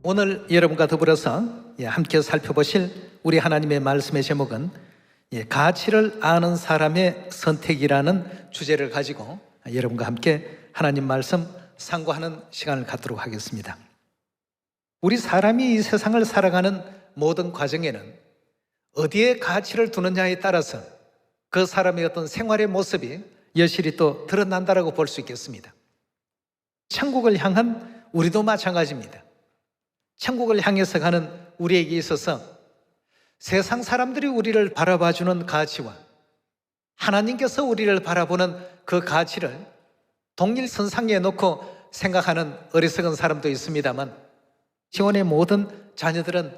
오늘 여러분과 더불어서 함께 살펴보실 우리 하나님의 말씀의 제목은 가치를 아는 사람의 선택이라는 주제를 가지고 여러분과 함께 하나님 말씀 상고하는 시간을 갖도록 하겠습니다. 우리 사람이 이 세상을 살아가는 모든 과정에는 어디에 가치를 두느냐에 따라서 그 사람의 어떤 생활의 모습이 여실히 또 드러난다라고 볼 수 있겠습니다. 천국을 향한 우리도 마찬가지입니다. 천국을 향해서 가는 우리에게 있어서 세상 사람들이 우리를 바라봐주는 가치와 하나님께서 우리를 바라보는 그 가치를 동일선상에 놓고 생각하는 어리석은 사람도 있습니다만, 지원의 모든 자녀들은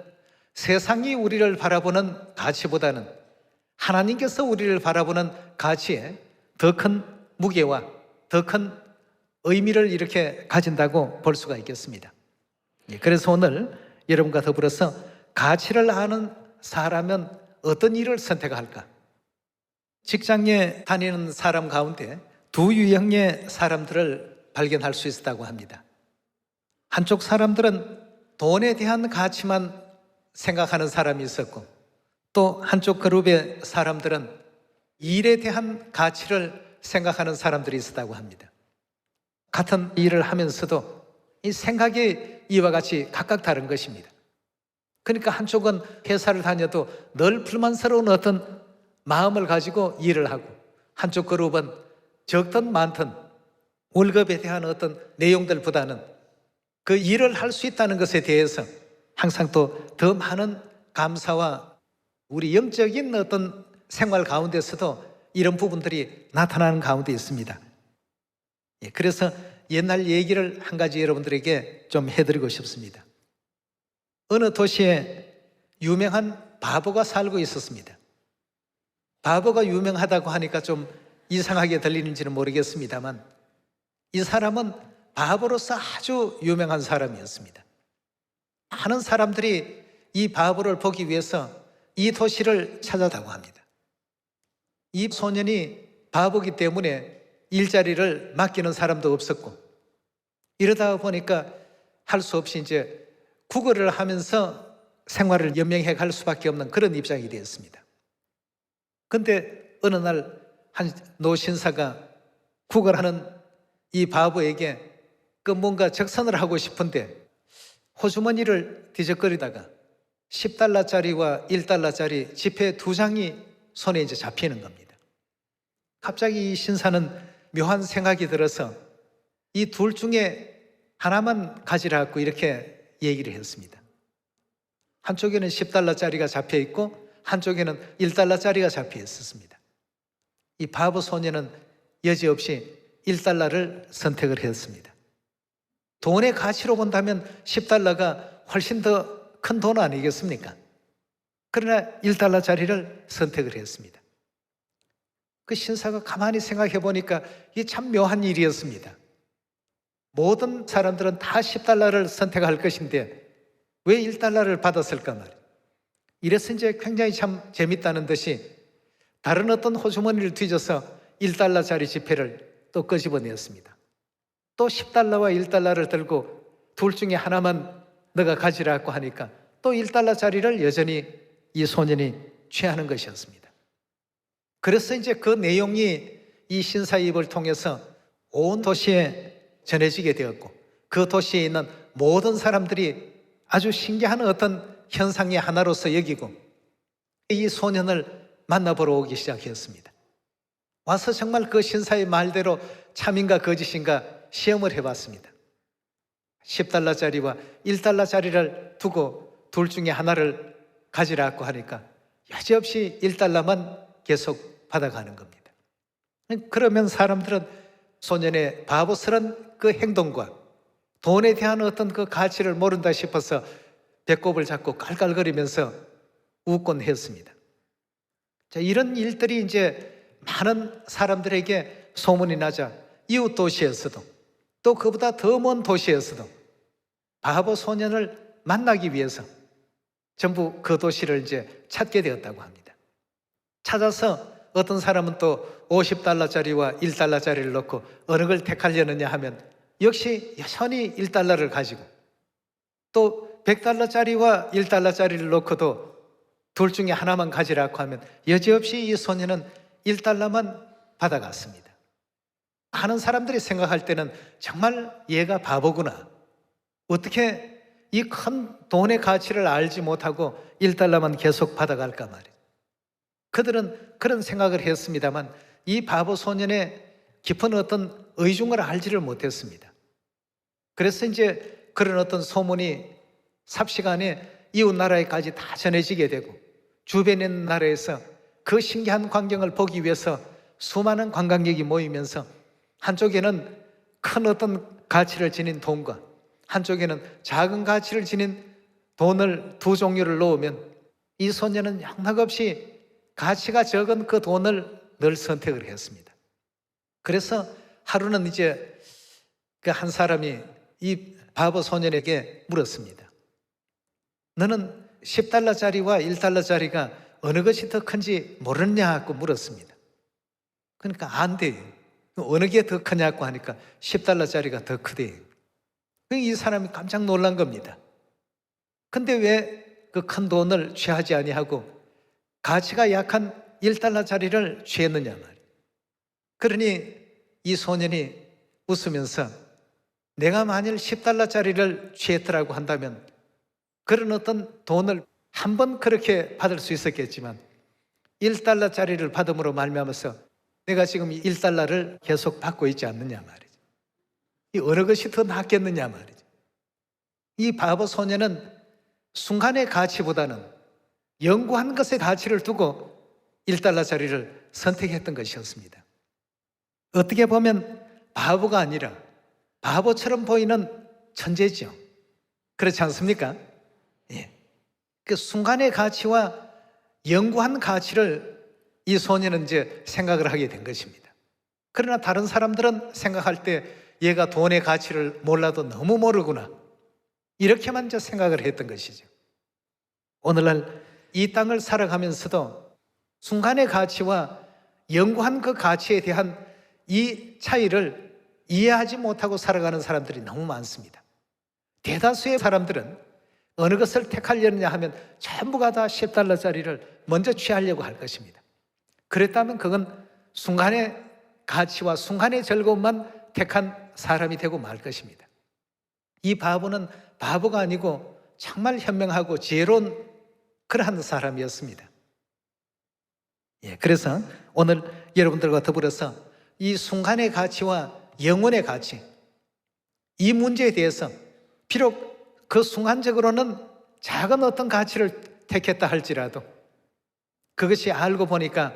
세상이 우리를 바라보는 가치보다는 하나님께서 우리를 바라보는 가치에 더 큰 무게와 더 큰 의미를 이렇게 가진다고 볼 수가 있겠습니다. 그래서 오늘 여러분과 더불어서 가치를 아는 사람은 어떤 일을 선택할까? 직장에 다니는 사람 가운데 두 유형의 사람들을 발견할 수 있다고 합니다. 한쪽 사람들은 돈에 대한 가치만 생각하는 사람이 있었고, 또 한쪽 그룹의 사람들은 일에 대한 가치를 생각하는 사람들이 있었다고 합니다. 같은 일을 하면서도 이 생각이 이와 같이 각각 다른 것입니다. 그러니까 한쪽은 회사를 다녀도 늘 불만스러운 어떤 마음을 가지고 일을 하고, 한쪽 그룹은 적든 많든 월급에 대한 어떤 내용들보다는 그 일을 할 수 있다는 것에 대해서 항상 또 더 많은 감사와 우리 영적인 어떤 생활 가운데서도 이런 부분들이 나타나는 가운데 있습니다. 그래서 옛날 얘기를 한 가지 여러분들에게 좀 해드리고 싶습니다. 어느 도시에 유명한 바보가 살고 있었습니다. 바보가 유명하다고 하니까 좀 이상하게 들리는지는 모르겠습니다만, 이 사람은 바보로서 아주 유명한 사람이었습니다. 많은 사람들이 이 바보를 보기 위해서 이 도시를 찾아다고 합니다. 이 소년이 바보기 때문에 일자리를 맡기는 사람도 없었고, 이러다 보니까 할 수 없이 이제 구걸을 하면서 생활을 연명해 갈 수밖에 없는 그런 입장이 되었습니다. 근데 어느 날 한 노신사가 구걸하는 이 바보에게 그 뭔가 적선을 하고 싶은데 호주머니를 뒤적거리다가 10달러짜리와 1달러짜리 지폐 2장이 손에 이제 잡히는 겁니다. 갑자기 이 신사는 묘한 생각이 들어서 이 둘 중에 하나만 가지라고 이렇게 얘기를 했습니다. 한쪽에는 10달러짜리가 잡혀 있고 한쪽에는 1달러짜리가 잡혀 있었습니다. 이 바보 소년은 여지없이 1달러를 선택을 했습니다. 돈의 가치로 본다면 10달러가 훨씬 더 큰 돈 아니겠습니까? 그러나 1달러짜리를 선택을 했습니다. 그 신사가 가만히 생각해 보니까 이게 참 묘한 일이었습니다. 모든 사람들은 다 10달러를 선택할 것인데 왜 1달러를 받았을까 말이에요. 이래서 이제 굉장히 참 재밌다는 듯이 다른 어떤 호주머니를 뒤져서 1달러짜리 지폐를 또 끄집어냈습니다. 또 10달러와 1달러를 들고 둘 중에 하나만 너가 가지라고 하니까 또 1달러짜리를 여전히 이 소년이 취하는 것이었습니다. 그래서 이제 그 내용이 이 신사의 입을 통해서 온 도시에 전해지게 되었고, 그 도시에 있는 모든 사람들이 아주 신기한 어떤 현상의 하나로서 여기고 이 소년을 만나보러 오기 시작했습니다. 와서 정말 그 신사의 말대로 참인가 거짓인가 시험을 해봤습니다. 10달러짜리와 1달러짜리를 두고 둘 중에 하나를 가지라고 하니까 여지없이 1달러만 계속 받아가는 겁니다. 그러면 사람들은 소년의 바보스런 그 행동과 돈에 대한 어떤 그 가치를 모른다 싶어서 배꼽을 잡고 깔깔거리면서 웃곤 했습니다. 자, 이런 일들이 이제 많은 사람들에게 소문이 나자 이웃 도시에서도 또 그보다 더 먼 도시에서도 바보 소년을 만나기 위해서 전부 그 도시를 이제 찾게 되었다고 합니다. 찾아서 어떤 사람은 또 50달러짜리와 1달러짜리를 넣고 어느 걸 택하려느냐 하면 역시 여전히 1달러를 가지고, 또 $100짜리와 $1짜리를 놓고도 둘 중에 하나만 가지라고 하면 여지없이 이 소녀는 $1만 받아갔습니다. 많은 사람들이 생각할 때는 정말 얘가 바보구나. 어떻게 이 큰 돈의 가치를 알지 못하고 $1만 계속 받아갈까 말이에요. 그들은 그런 생각을 했습니다만 이 바보 소년의 깊은 어떤 의중을 알지를 못했습니다. 그래서 이제 그런 어떤 소문이 삽시간에 이웃 나라에까지 다 전해지게 되고 주변에 있는 나라에서 그 신기한 광경을 보기 위해서 수많은 관광객이 모이면서 한쪽에는 큰 어떤 가치를 지닌 돈과 한쪽에는 작은 가치를 지닌 돈을 두 종류를 놓으면 이 소녀는 영락없이 가치가 적은 그 돈을 늘 선택을 했습니다. 그래서 하루는 이제 그 한 사람이 이 바보 소년에게 물었습니다. 너는 $10짜리와 $1짜리가 어느 것이 더 큰지 모르냐고 물었습니다. 그러니까 안 돼요. 어느 게 더 크냐고 하니까 $10짜리가 더 크대요. 이 사람이 깜짝 놀란 겁니다. 근데 왜 그 큰 돈을 취하지 아니하고 가치가 약한 $1짜리를 취했느냐 말이에요. 그러니 이 소년이 웃으면서 내가 만일 $10짜리를 취했더라고 한다면 그런 어떤 돈을 한 번 그렇게 받을 수 있었겠지만 $1짜리를 받음으로 말미암아서 내가 지금 이 $1를 계속 받고 있지 않느냐 말이죠. 이 어느 것이 더 낫겠느냐 말이죠. 이 바보 소년은 순간의 가치보다는 영구한 것의 가치를 두고 $1짜리를 선택했던 것이었습니다. 어떻게 보면 바보가 아니라 바보처럼 보이는 천재죠. 그렇지 않습니까? 예. 그 순간의 가치와 영구한 가치를 이 소년은 이제 생각을 하게 된 것입니다. 그러나 다른 사람들은 생각할 때 얘가 돈의 가치를 몰라도 너무 모르구나. 이렇게만 이제 생각을 했던 것이죠. 오늘날 이 땅을 살아가면서도 순간의 가치와 영구한 그 가치에 대한 이 차이를 이해하지 못하고 살아가는 사람들이 너무 많습니다. 대다수의 사람들은 어느 것을 택하려느냐 하면 전부가 다 $10짜리를 먼저 취하려고 할 것입니다. 그랬다면 그건 순간의 가치와 순간의 즐거움만 택한 사람이 되고 말 것입니다. 이 바보는 바보가 아니고 정말 현명하고 지혜로운 그러한 사람이었습니다. 예, 그래서 오늘 여러분들과 더불어서 이 순간의 가치와 영혼의 가치, 이 문제에 대해서 비록 그 순간적으로는 작은 어떤 가치를 택했다 할지라도 그것이 알고 보니까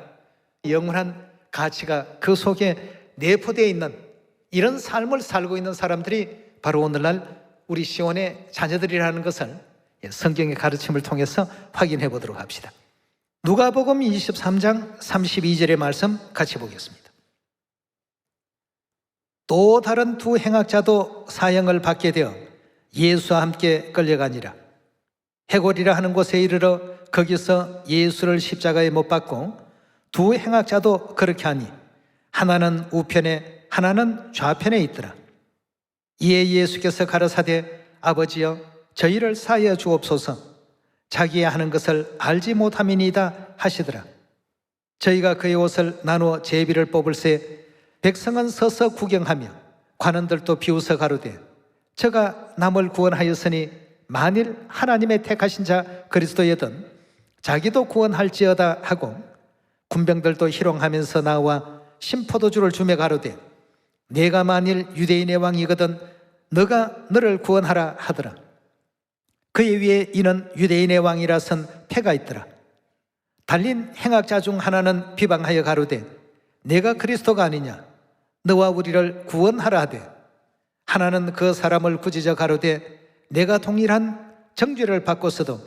영원한 가치가 그 속에 내포되어 있는 이런 삶을 살고 있는 사람들이 바로 오늘날 우리 시온의 자녀들이라는 것을 성경의 가르침을 통해서 확인해 보도록 합시다. 누가복음 23장 32절의 말씀 같이 보겠습니다. 또 다른 두 행악자도 사형을 받게 되어 예수와 함께 끌려가니라. 해골이라 하는 곳에 이르러 거기서 예수를 십자가에 못 박고 두 행악자도 그렇게 하니 하나는 우편에 하나는 좌편에 있더라. 이에 예수께서 가라사대 아버지여 저희를 사하여 주옵소서 자기의 하는 것을 알지 못함이니이다 하시더라. 저희가 그의 옷을 나누어 제비를 뽑을새 백성은 서서 구경하며 관원들도 비웃어 가로되 저가 남을 구원하였으니 만일 하나님의 택하신 자 그리스도여든 자기도 구원할지어다 하고 군병들도 희롱하면서 나와 신포도주를 주며 가로되 내가 만일 유대인의 왕이거든 너가 너를 구원하라 하더라. 그의 위에 이는 유대인의 왕이라선 패가 있더라. 달린 행악자 중 하나는 비방하여 가로되 내가 그리스도가 아니냐 너와 우리를 구원하라 하되 하나는 그 사람을 꾸짖어 가로되 내가 동일한 정죄를 받고서도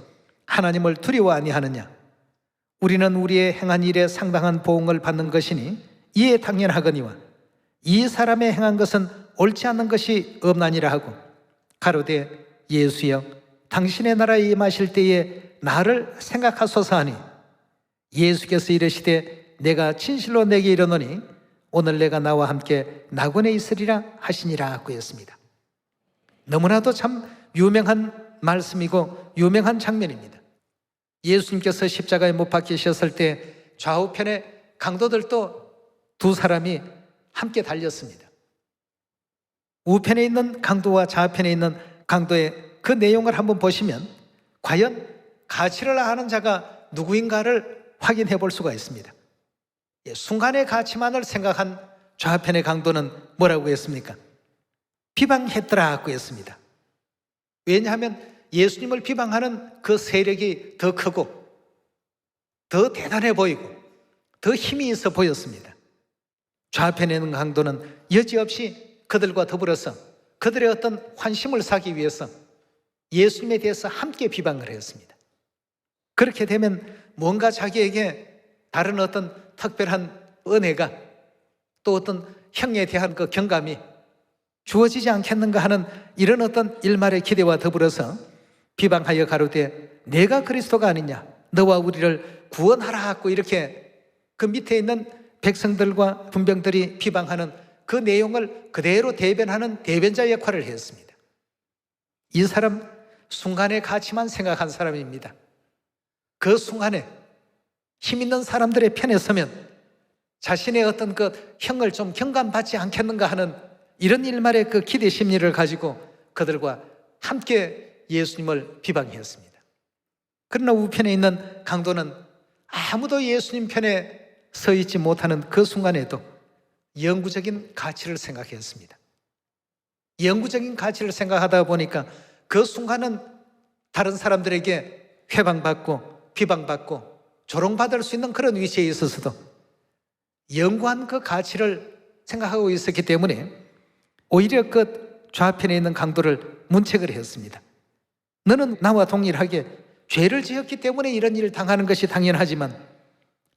하나님을 두려워 아니하느냐 우리는 우리의 행한 일에 상당한 보응을 받는 것이니 이에 당연하거니와 이 사람의 행한 것은 옳지 않는 것이 없나니라 하고 가로되 예수여 당신의 나라에 임하실 때에 나를 생각하소서 하니 예수께서 이르시되 내가 진실로 내게 이르노니 오늘 내가 나와 함께 낙원에 있으리라 하시니라 하고 했습니다. 너무나도 참 유명한 말씀이고 유명한 장면입니다. 예수님께서 십자가에 못 박히셨을 때 좌우편에 강도들도 두 사람이 함께 달렸습니다. 우편에 있는 강도와 좌편에 있는 강도의 그 내용을 한번 보시면 과연 가치를 아는 자가 누구인가를 확인해 볼 수가 있습니다. 순간의 가치만을 생각한 좌편의 강도는 뭐라고 했습니까? 비방했더라고 했습니다. 왜냐하면 예수님을 비방하는 그 세력이 더 크고 더 대단해 보이고 더 힘이 있어 보였습니다. 좌편에 있는 강도는 여지없이 그들과 더불어서 그들의 어떤 환심을 사기 위해서 예수님에 대해서 함께 비방을 했습니다. 그렇게 되면 뭔가 자기에게 다른 어떤 특별한 은혜가 또 어떤 형에 대한 그 경감이 주어지지 않겠는가 하는 이런 어떤 일말의 기대와 더불어서 비방하여 가로되 내가 그리스도가 아니냐 너와 우리를 구원하라 하고 이렇게 그 밑에 있는 백성들과 군병들이 비방하는 그 내용을 그대로 대변하는 대변자 역할을 했습니다. 이 사람 순간의 가치만 생각한 사람입니다. 그 순간에 힘 있는 사람들의 편에 서면 자신의 어떤 그 형을 좀 경감받지 않겠는가 하는 이런 일말의 그 기대 심리를 가지고 그들과 함께 예수님을 비방했습니다. 그러나 우편에 있는 강도는 아무도 예수님 편에 서 있지 못하는 그 순간에도 영구적인 가치를 생각했습니다. 영구적인 가치를 생각하다 보니까 그 순간은 다른 사람들에게 회방받고 비방받고 조롱받을 수 있는 그런 위치에 있어서도 영구한 그 가치를 생각하고 있었기 때문에 오히려 그 좌편에 있는 강도를 문책을 했습니다. 너는 나와 동일하게 죄를 지었기 때문에 이런 일을 당하는 것이 당연하지만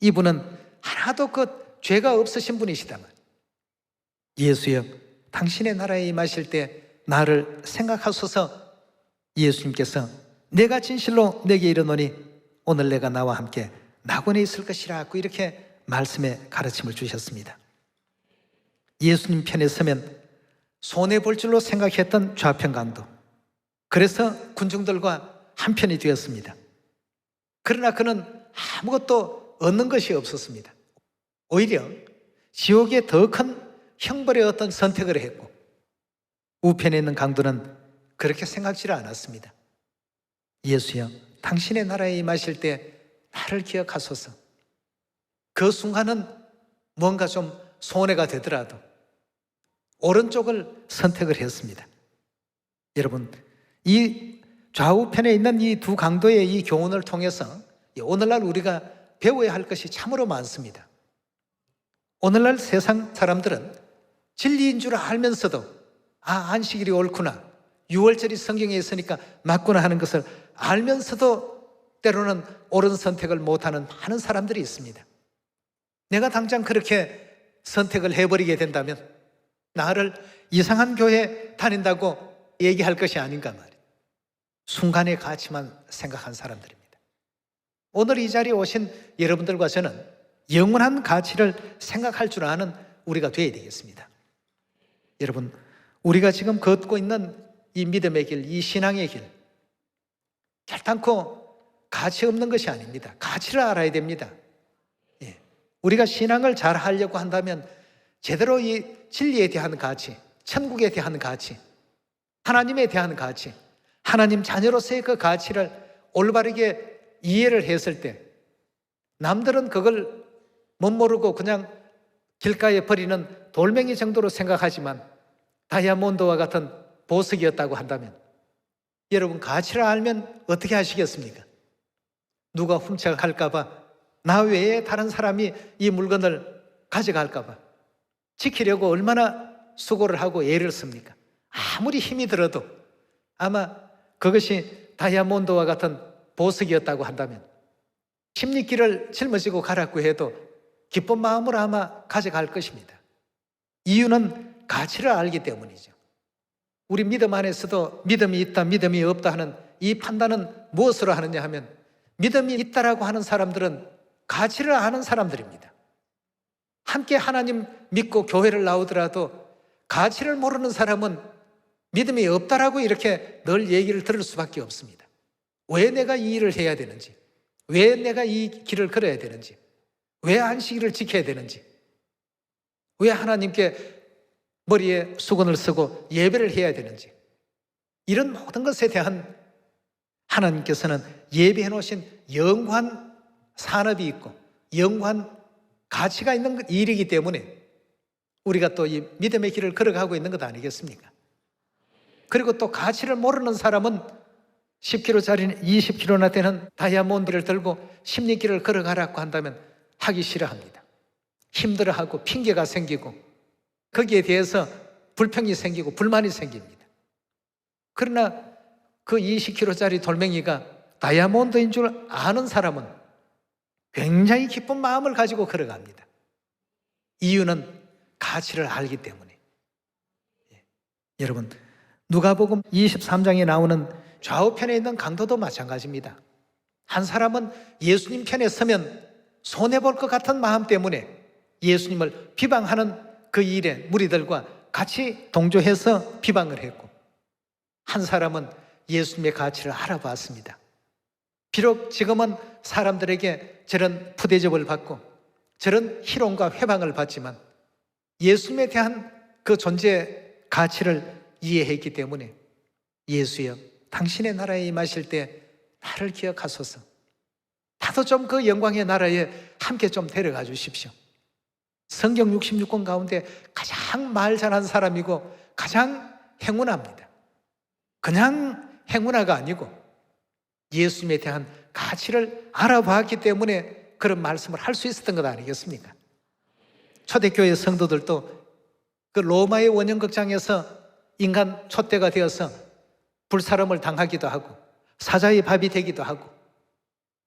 이분은 하나도 그 죄가 없으신 분이시다만 예수여 당신의 나라에 임하실 때 나를 생각하소서. 예수님께서 내가 진실로 내게 이르노니 오늘 내가 나와 함께 낙원에 있을 것이라 고 이렇게 말씀의 가르침을 주셨습니다. 예수님 편에 서면 손해볼 줄로 생각했던 좌편 강도, 그래서 군중들과 한편이 되었습니다. 그러나 그는 아무것도 얻는 것이 없었습니다. 오히려 지옥의 더 큰 형벌의 어떤 선택을 했고 우편에 있는 강도는 그렇게 생각지를 않았습니다. 예수여 당신의 나라에 임하실 때 나를 기억하소서. 그 순간은 뭔가 좀 손해가 되더라도 오른쪽을 선택을 했습니다. 여러분, 이 좌우편에 있는 이 두 강도의 이 교훈을 통해서 오늘날 우리가 배워야 할 것이 참으로 많습니다. 오늘날 세상 사람들은 진리인 줄 알면서도 안식일이 옳구나, 6월절이 성경에 있으니까 맞구나 하는 것을 알면서도 때로는 옳은 선택을 못하는 많은 사람들이 있습니다. 내가 당장 그렇게 선택을 해버리게 된다면 나를 이상한 교회 다닌다고 얘기할 것이 아닌가 말이에요. 순간의 가치만 생각한 사람들입니다. 오늘 이 자리에 오신 여러분들과 저는 영원한 가치를 생각할 줄 아는 우리가 되어야 되겠습니다. 여러분, 우리가 지금 걷고 있는 이 믿음의 길, 이 신앙의 길, 결단코 가치 없는 것이 아닙니다. 가치를 알아야 됩니다. 우리가 신앙을 잘 하려고 한다면 제대로 이 진리에 대한 가치, 천국에 대한 가치, 하나님에 대한 가치, 하나님 자녀로서의 그 가치를 올바르게 이해를 했을 때 남들은 그걸 못 모르고 그냥 길가에 버리는 돌멩이 정도로 생각하지만 다이아몬드와 같은 보석이었다고 한다면 여러분 가치를 알면 어떻게 하시겠습니까? 누가 훔쳐갈까 봐, 나 외에 다른 사람이 이 물건을 가져갈까 봐 지키려고 얼마나 수고를 하고 애를 씁니까? 아무리 힘이 들어도 아마 그것이 다이아몬드와 같은 보석이었다고 한다면 십리길을 짊어지고 가라고 해도 기쁜 마음으로 아마 가져갈 것입니다. 이유는 가치를 알기 때문이죠. 우리 믿음 안에서도 믿음이 있다, 믿음이 없다 하는 이 판단은 무엇으로 하느냐 하면 믿음이 있다라고 하는 사람들은 가치를 아는 사람들입니다. 함께 하나님 믿고 교회를 나오더라도 가치를 모르는 사람은 믿음이 없다라고 이렇게 늘 얘기를 들을 수밖에 없습니다. 왜 내가 이 일을 해야 되는지, 왜 내가 이 길을 걸어야 되는지, 왜 안식일을 지켜야 되는지, 왜 하나님께 머리에 수건을 쓰고 예배를 해야 되는지, 이런 모든 것에 대한 하나님께서는 예배해 놓으신 영원한 산업이 있고 영원한 가치가 있는 일이기 때문에 우리가 또 이 믿음의 길을 걸어가고 있는 것 아니겠습니까? 그리고 또 가치를 모르는 사람은 10kg짜리 20kg나 되는 다이아몬드를 들고 십리길을 걸어가라고 한다면 하기 싫어합니다. 힘들어하고 핑계가 생기고 거기에 대해서 불평이 생기고 불만이 생깁니다. 그러나 그 20kg짜리 돌멩이가 다이아몬드인 줄 아는 사람은 굉장히 기쁜 마음을 가지고 걸어갑니다. 이유는 가치를 알기 때문에. 여러분, 누가복음 23장에 나오는 좌우편에 있는 강도도 마찬가지입니다. 한 사람은 예수님 편에 서면 손해볼 것 같은 마음 때문에 예수님을 비방하는 그 일에 무리들과 같이 동조해서 비방을 했고, 한 사람은 예수님의 가치를 알아봤습니다. 비록 지금은 사람들에게 저런 푸대접을 받고 저런 희롱과 회방을 받지만 예수님에 대한 그 존재 가치를 이해했기 때문에 예수여, 당신의 나라에 임하실 때 나를 기억하소서. 나도 좀 그 영광의 나라에 함께 좀 데려가 주십시오. 성경 66권 가운데 가장 말 잘한 사람이고 가장 행운아입니다. 그냥 행운아가 아니고 예수님에 대한 가치를 알아봤기 때문에 그런 말씀을 할 수 있었던 것 아니겠습니까? 초대교회 성도들도 그 로마의 원형극장에서 인간 촛대가 되어서 불사름을 당하기도 하고 사자의 밥이 되기도 하고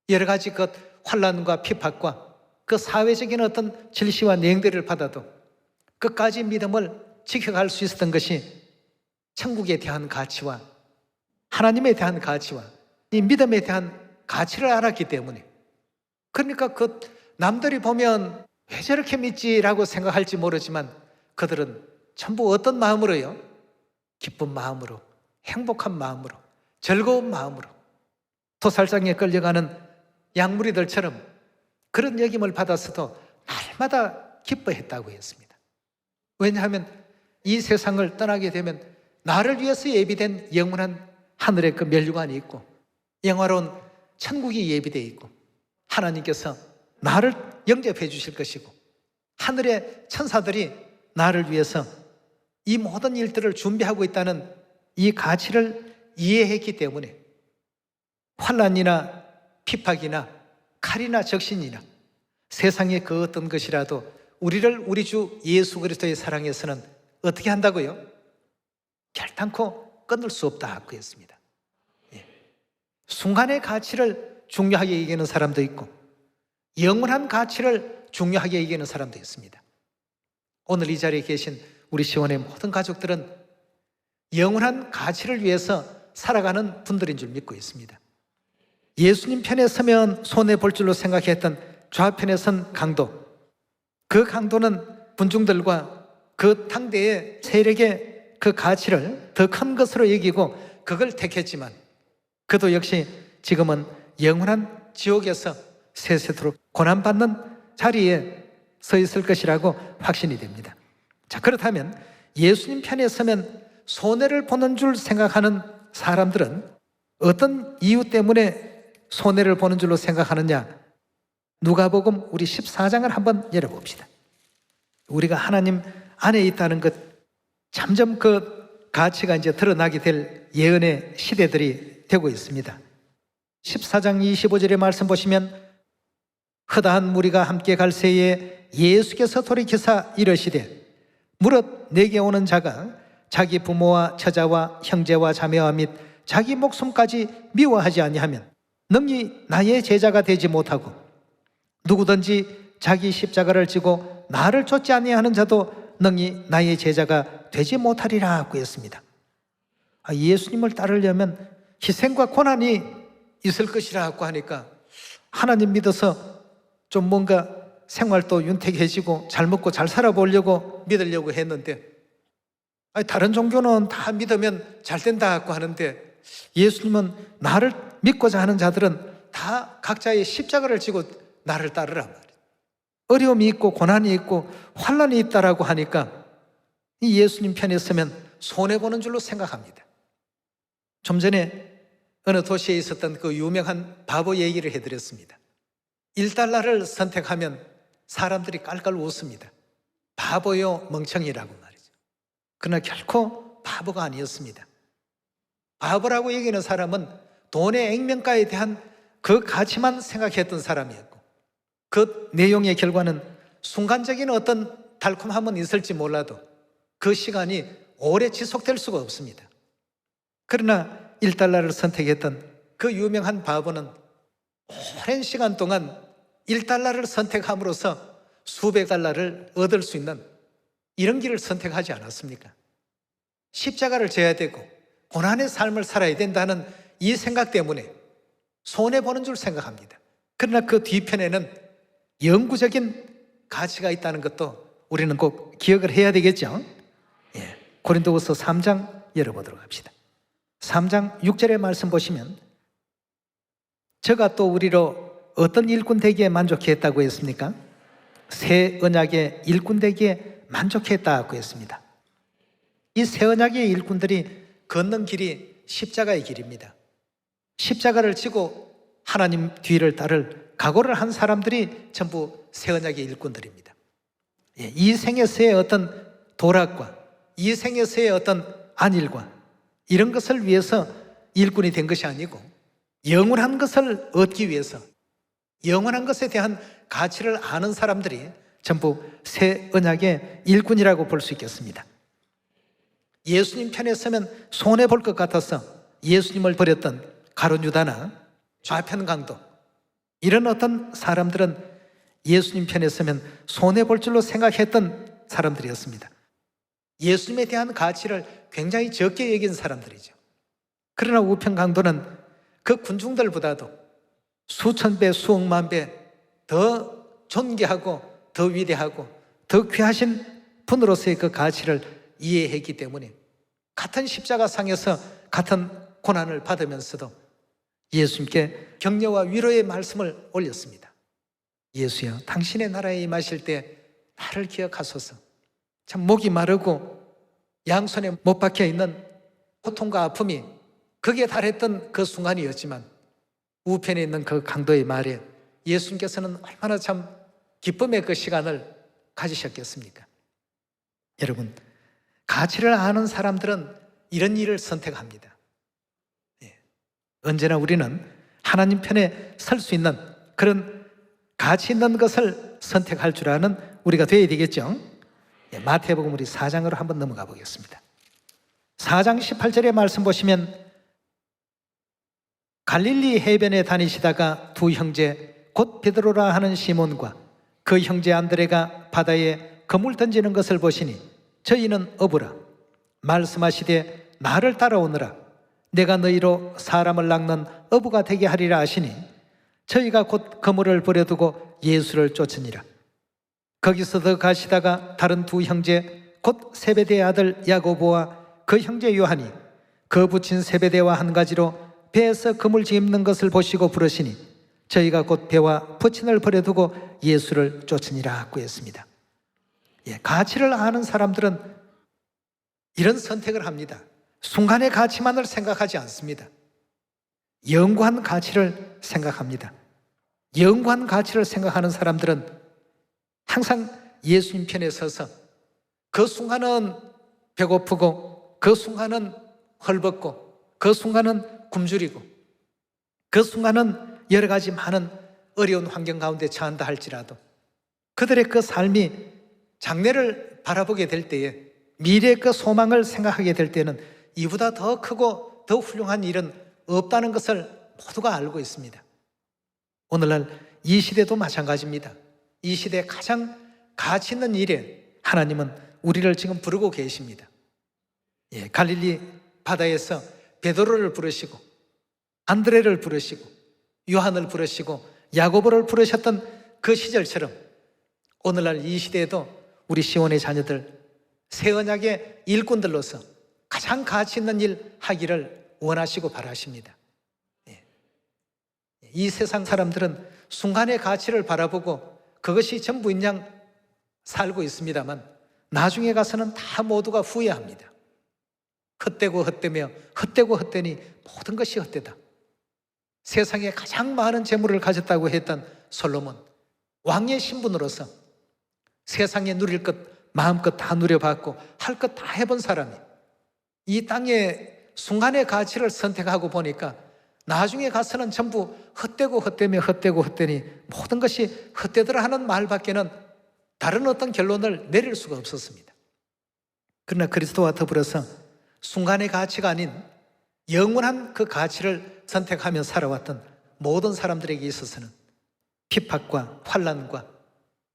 여러 가지 그 환난과 핍박과 그 사회적인 어떤 질시와 냉대를 받아도 끝까지 믿음을 지켜갈 수 있었던 것이 천국에 대한 가치와 하나님에 대한 가치와 이 믿음에 대한 가치를 알았기 때문에, 그러니까 그 남들이 보면 왜 저렇게 믿지라고 생각할지 모르지만 그들은 전부 어떤 마음으로요? 기쁜 마음으로, 행복한 마음으로, 즐거운 마음으로 도살장에 끌려가는 양무리들처럼 그런 여김을 받았어도 날마다 기뻐했다고 했습니다. 왜냐하면 이 세상을 떠나게 되면 나를 위해서 예비된 영원한 하늘의 그 멸류관이 있고 영화로운 천국이 예비되어 있고 하나님께서 나를 영접해 주실 것이고 하늘의 천사들이 나를 위해서 이 모든 일들을 준비하고 있다는 이 가치를 이해했기 때문에 환난이나 핍박이나 칼이나 적신이나 세상의 그 어떤 것이라도 우리를 우리 주 예수 그리스도의 사랑에서는 어떻게 한다고요? 결단코 끊을 수 없다고 했습니다. 순간의 가치를 중요하게 여기는 사람도 있고 영원한 가치를 중요하게 여기는 사람도 있습니다. 오늘 이 자리에 계신 우리 시원의 모든 가족들은 영원한 가치를 위해서 살아가는 분들인 줄 믿고 있습니다. 예수님 편에 서면 손해볼 줄로 생각했던 좌편에 선 강도, 그 강도는 군중들과 그 당대의 세력의 그 가치를 더 큰 것으로 여기고 그걸 택했지만 그도 역시 지금은 영원한 지옥에서 세세토록 고난받는 자리에 서 있을 것이라고 확신이 됩니다. 자, 그렇다면 예수님 편에 서면 손해를 보는 줄 생각하는 사람들은 어떤 이유 때문에 손해를 보는 줄로 생각하느냐? 누가복음 우리 14장을 한번 열어봅시다. 우리가 하나님 안에 있다는 것, 점점 그 가치가 이제 드러나게 될 예언의 시대들이 되고 있습니다. 14장 25절의 말씀 보시면 허다한 무리가 함께 갈 새에 예수께서 돌이키사 이르시되 무릇 내게 오는 자가 자기 부모와 처자와 형제와 자매와 및 자기 목숨까지 미워하지 아니하면 능히 나의 제자가 되지 못하고 누구든지 자기 십자가를 지고 나를 쫓지 아니하는 자도 능히 나의 제자가 되지 못하리라 하고 했습니다. 예수님을 따르려면 희생과 고난이 있을 것이라고 하니까 하나님 믿어서 좀 뭔가 생활도 윤택해지고 잘 먹고 잘 살아보려고 믿으려고 했는데 아니, 다른 종교는 다 믿으면 잘 된다고 하는데 예수님은 나를 믿고자 하는 자들은 다 각자의 십자가를 지고 나를 따르란 말이에요. 어려움이 있고 고난이 있고 환난이 있다라고 하니까 이 예수님 편에 서면 손해보는 줄로 생각합니다. 좀 전에 어느 도시에 있었던 그 유명한 바보 얘기를 해드렸습니다. 1달러를 선택하면 사람들이 깔깔 웃습니다. 바보요 멍청이라고 말이죠. 그러나 결코 바보가 아니었습니다. 바보라고 얘기하는 사람은 돈의 액면가에 대한 그 가치만 생각했던 사람이었고, 그 내용의 결과는 순간적인 어떤 달콤함은 있을지 몰라도 그 시간이 오래 지속될 수가 없습니다. 그러나 1달러를 선택했던 그 유명한 바보는 오랜 시간 동안 1달러를 선택함으로써 수백 달러를 얻을 수 있는 이런 길을 선택하지 않았습니까? 십자가를 져야 되고 고난의 삶을 살아야 된다는 이 생각 때문에 손해보는 줄 생각합니다. 그러나 그 뒤편에는 영구적인 가치가 있다는 것도 우리는 꼭 기억을 해야 되겠죠. 고린도후서 3장 열어보도록 합시다. 3장 6절의 말씀 보시면, 저가 또 우리로 어떤 일꾼 되기에 만족했다고 했습니까? 새 언약의 일꾼 되기에 만족했다고 했습니다. 이 새 언약의 일꾼들이 걷는 길이 십자가의 길입니다. 십자가를 지고 하나님 뒤를 따를 각오를 한 사람들이 전부 새 언약의 일꾼들입니다. 이 생에서의 어떤 도락과 이 생에서의 어떤 안일과 이런 것을 위해서 일꾼이 된 것이 아니고 영원한 것을 얻기 위해서 영원한 것에 대한 가치를 아는 사람들이 전부 새 언약의 일꾼이라고 볼 수 있겠습니다. 예수님 편에 서면 손해볼 것 같아서 예수님을 버렸던 가룟 유다나 좌편 강도, 이런 어떤 사람들은 예수님 편에 서면 손해볼 줄로 생각했던 사람들이었습니다. 예수님에 대한 가치를 굉장히 적게 여긴 사람들이죠. 그러나 우편 강도는 그 군중들보다도 수천 배, 수억만 배 더 존귀하고 더 위대하고 더 귀하신 분으로서의 그 가치를 이해했기 때문에 같은 십자가상에서 같은 고난을 받으면서도 예수님께 격려와 위로의 말씀을 올렸습니다. 예수여, 당신의 나라에 임하실 때 나를 기억하소서. 참 목이 마르고 양손에 못 박혀 있는 고통과 아픔이 극에 달했던 그 순간이었지만 우편에 있는 그 강도의 말에 예수님께서는 얼마나 참 기쁨의 그 시간을 가지셨겠습니까? 여러분, 가치를 아는 사람들은 이런 일을 선택합니다. 언제나 우리는 하나님 편에 설 수 있는 그런 가치 있는 것을 선택할 줄 아는 우리가 되어야 되겠죠. 마태복음 우리 4장으로 한번 넘어가 보겠습니다. 4장 18절의 말씀 보시면, 갈릴리 해변에 다니시다가 두 형제 곧 베드로라 하는 시몬과 그 형제 안드레가 바다에 그물 던지는 것을 보시니 저희는 어부라. 말씀하시되 나를 따라오너라. 내가 너희로 사람을 낚는 어부가 되게 하리라 하시니 저희가 곧 그물을 버려두고 예수를 쫓으니라. 거기서 더 가시다가 다른 두 형제 곧 세베대의 아들 야고보와 그 형제 요한이 그 붙인 세베대와 한 가지로 배에서 그물 집는 것을 보시고 부르시니 저희가 곧 배와 부친을 버려두고 예수를 쫓으니라고 했습니다. 가치를 아는 사람들은 이런 선택을 합니다. 순간의 가치만을 생각하지 않습니다. 영구한 가치를 생각합니다. 영구한 가치를 생각하는 사람들은 항상 예수님 편에 서서 그 순간은 배고프고 그 순간은 헐벗고 그 순간은 굶주리고 그 순간은 여러 가지 많은 어려운 환경 가운데 처한다 할지라도 그들의 그 삶이 장래를 바라보게 될 때에 미래의 그 소망을 생각하게 될 때는 이보다 더 크고 더 훌륭한 일은 없다는 것을 모두가 알고 있습니다. 오늘날 이 시대도 마찬가지입니다. 이 시대에 가장 가치 있는 일에 하나님은 우리를 지금 부르고 계십니다. 갈릴리 바다에서 베드로를 부르시고 안드레를 부르시고 요한을 부르시고 야고보를 부르셨던 그 시절처럼 오늘날 이 시대에도 우리 시온의 자녀들, 새 언약의 일꾼들로서 가장 가치 있는 일 하기를 원하시고 바라십니다. 이 세상 사람들은 순간의 가치를 바라보고 그것이 전부인 양 살고 있습니다만 나중에 가서는 다 모두가 후회합니다. 헛되고 헛되며 헛되고 헛되니 모든 것이 헛되다. 세상에 가장 많은 재물을 가졌다고 했던 솔로몬, 왕의 신분으로서 세상에 누릴 것 마음껏 다 누려봤고 할 것 다 해본 사람이 이 땅의 순간의 가치를 선택하고 보니까 나중에 가서는 전부 헛되고 헛되며 헛되고 헛되니 모든 것이 헛되더라 하는 말밖에는 다른 어떤 결론을 내릴 수가 없었습니다. 그러나 그리스도와 더불어서 순간의 가치가 아닌 영원한 그 가치를 선택하며 살아왔던 모든 사람들에게 있어서는 핍박과 환난과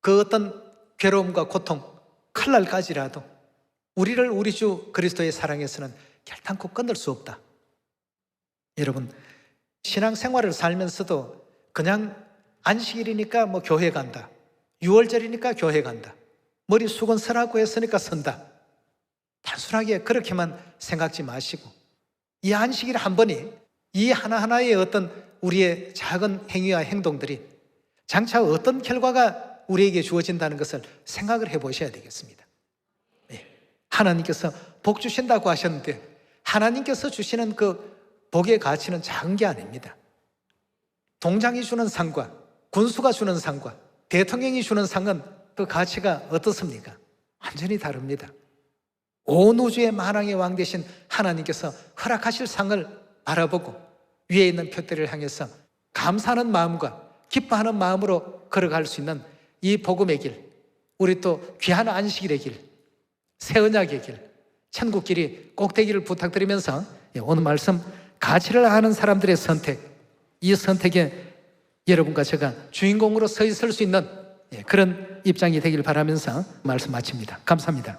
그 어떤 괴로움과 고통, 칼날까지라도 우리를 우리 주 그리스도의 사랑에서는 결단코 끊을 수 없다. 여러분, 신앙생활을 살면서도 그냥 안식일이니까 뭐 교회 간다, 6월절이니까 교회 간다, 머리 수건 서라고 했으니까 선다, 단순하게 그렇게만 생각지 마시고 이 안식일 한 번이 이 하나하나의 어떤 우리의 작은 행위와 행동들이 장차 어떤 결과가 우리에게 주어진다는 것을 생각을 해보셔야 되겠습니다. 하나님께서 복 주신다고 하셨는데 하나님께서 주시는 그 복의 가치는 작은 게 아닙니다. 동장이 주는 상과 군수가 주는 상과 대통령이 주는 상은 그 가치가 어떻습니까? 완전히 다릅니다. 온 우주의 만왕의 왕 되신 하나님께서 허락하실 상을 바라보고 위에 있는 표대를 향해서 감사하는 마음과 기뻐하는 마음으로 걸어갈 수 있는 이 복음의 길, 우리 또 귀한 안식일의 길, 새 언약의 길, 천국 길이 꼭 되기를 부탁드리면서 오늘 말씀 가치를 아는 사람들의 선택, 이 선택에 여러분과 제가 주인공으로 서 있을 수 있는 그런 입장이 되길 바라면서 말씀 마칩니다. 감사합니다.